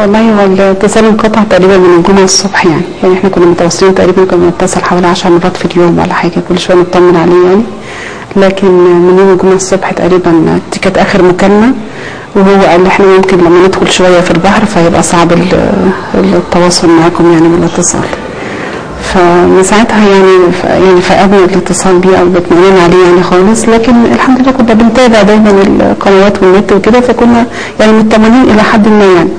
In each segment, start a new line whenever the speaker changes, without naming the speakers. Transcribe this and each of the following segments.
والله هو الاتصال انقطع تقريبا من الجمعة الصبح يعني احنا كنا متواصلين تقريبا، كنا بنتصل حوالي 10 مرات في اليوم ولا حاجة، كل شوية نطمن عليه يعني. لكن من يوم الجمعة الصبح تقريبا دي كانت آخر مكالمة، وهو قال احنا ممكن لما ندخل شوية في البحر فهيبقى صعب التواصل معاكم يعني بالاتصال. فمن ساعتها يعني فقدنا الاتصال بيه او الاطمئنان عليه يعني خالص. لكن الحمد لله كنا بنتابع دايما القنوات والنت وكده، فكنا يعني مطمئنين الى حد ما يعني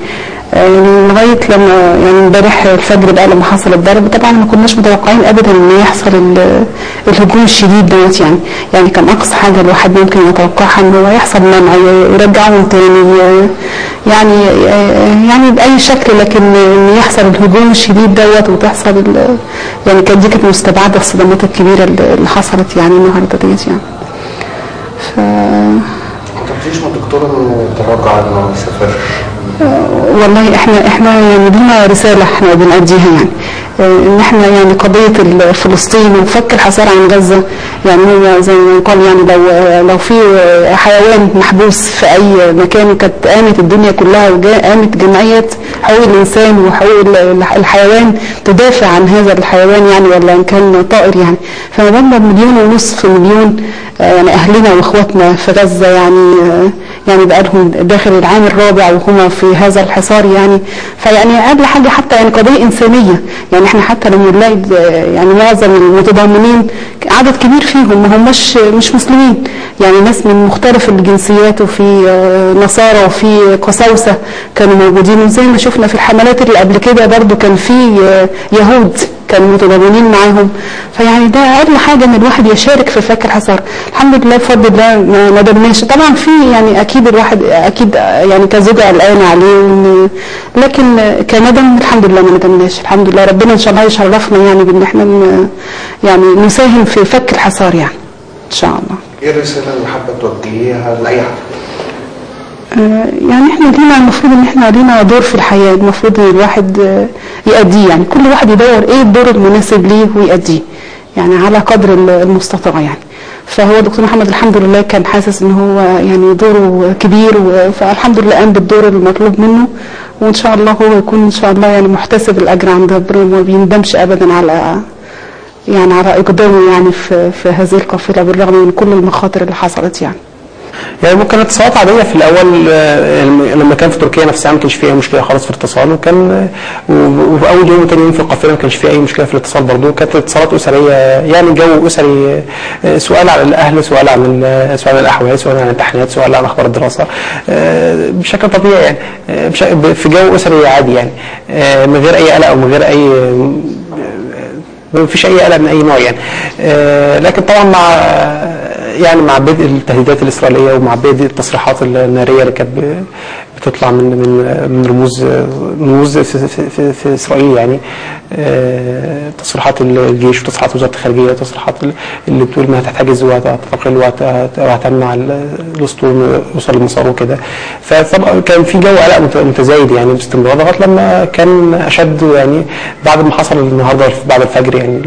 لغايه لما يعني امبارح الفجر بقى لما حصل الضرب، طبعا ما كناش متوقعين ابدا ان يحصل الهجوم الشديد دوت يعني كان اقصى حاجه الواحد ممكن يتوقعها ان هو يحصل منع يرجعهم تاني يعني باي شكل، لكن ان يحصل الهجوم الشديد دوت وتحصل يعني كانت دي كانت مستبعده الصدمات الكبيره اللي حصلت يعني النهارده ديت يعني.
ما تبتديش من الدكتور انه يتراجع انه يسافر؟
والله احنا يعني لنا رساله احنا بنأديها يعني ان احنا يعني قضيه فلسطين وفك الحصار عن غزه، يعني هو زي ما يقال يعني لو في حيوان محبوس في اي مكان كانت قامت الدنيا كلها وقامت جمعيه حقوق الانسان وحقوق الحيوان تدافع عن هذا الحيوان يعني، ولا ان كان طائر يعني. فما بالنا ب1.5 مليون يعني اهلنا واخواتنا في غزه يعني بقى لهم داخل العام الرابع وهم في هذا الحصار يعني. فيعني اقل حاجه حتى يعني قضيه انسانيه يعني، احنا حتى لما نلاقي يعني معظم المتضامنين عدد كبير فيهم ما هماش مش مسلمين، يعني ناس من مختلف الجنسيات، وفي نصارى وفي قساوسه كانوا موجودين، وزي ما شفنا في الحملات اللي قبل كده برضو كان في يهود كانوا متضامنين معاهم. فيعني ده اقل حاجه ان الواحد يشارك في فك الحصار. الحمد لله بفضل الله ما ندمناش. طبعا في يعني اكيد الواحد اكيد يعني كزوجه قلقانه عليه، لكن كندم الحمد لله ما ندمناش. الحمد لله ربنا ان شاء الله يشرفنا يعني بان احنا يعني نساهم في فك الحصار يعني ان شاء الله.
ايه الرساله اللي حابه توجهيها لاي حد؟
يعني احنا لينا المفروض ان احنا لينا دور في الحياه، المفروض ان الواحد يأديه يعني، كل واحد يدور ايه الدور المناسب ليه ويأديه يعني على قدر المستطاع يعني. فهو دكتور محمد الحمد لله كان حاسس ان هو يعني دوره كبير، فالحمد لله قام بالدور المطلوب منه، وان شاء الله هو يكون ان شاء الله يعني محتسب الاجر عند ربنا وما بيندمش ابدا على اقدامه يعني في هذه القافله بالرغم من كل المخاطر اللي حصلت يعني.
يعني ممكن اتصالات عاديه في الاول لما كان في تركيا نفسها ما كانش فيه اي مشكله خالص في الاتصال، وكان وفي اول يوم وثاني يوم في القافله ما كانش فيه اي مشكله في الاتصال برضه، كانت اتصالات اسريه يعني جو اسري، سؤال عن الاهل، سؤال عن الاحوال، سؤال عن الامتحانات، سؤال عن اخبار الدراسه بشكل طبيعي يعني في جو اسري عادي يعني من غير اي قلق او من غير اي ما فيش اي قلق من اي نوع يعني. لكن طبعا مع بدء التهديدات الاسرائيليه ومع بدء التصريحات الناريه اللي كانت بتطلع من رموز في اسرائيل يعني، تصريحات الجيش وتصريحات وزاره الخارجيه وتصريحات اللي بتقول انها هتحتجز وهتستقل وهتمنع الاسطول يوصل لمساره وكده. فطبعا كان في جو قلق متزايد يعني باستمرار لغايه لما كان اشد يعني بعد ما حصل النهارده بعد الفجر يعني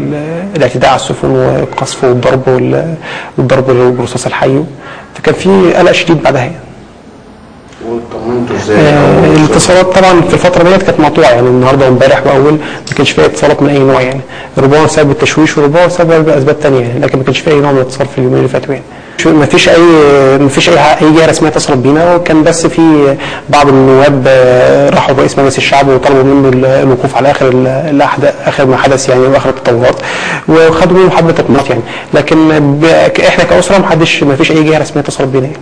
الاعتداء على السفن والقصف والضرب بالرصاص الحي، فكان في قلق شديد بعدها يعني.
وطمنتوا ازاي؟
الاتصالات طبعا في الفتره ديت كانت مقطوعه يعني النهارده وامبارح واول ما كانش فيها اتصالات من اي نوع يعني، ربما بسبب التشويش وربما بسبب اسباب ثانيه يعني، لكن ما كانش فيها اي نوع من الاتصال في اليومين اللي فاتوا يعني. ما فيش اي جهه رسميه اتصلت بينا، وكان بس في بعض النواب راحوا برئيس مجلس الشعب وطلبوا منه الوقوف على اخر ما حدث يعني واخر التطورات، وخدوا منه محاضره تطمينات يعني، لكن احنا كاسره ما فيش اي جهه رسميه اتصلت بينا يعني.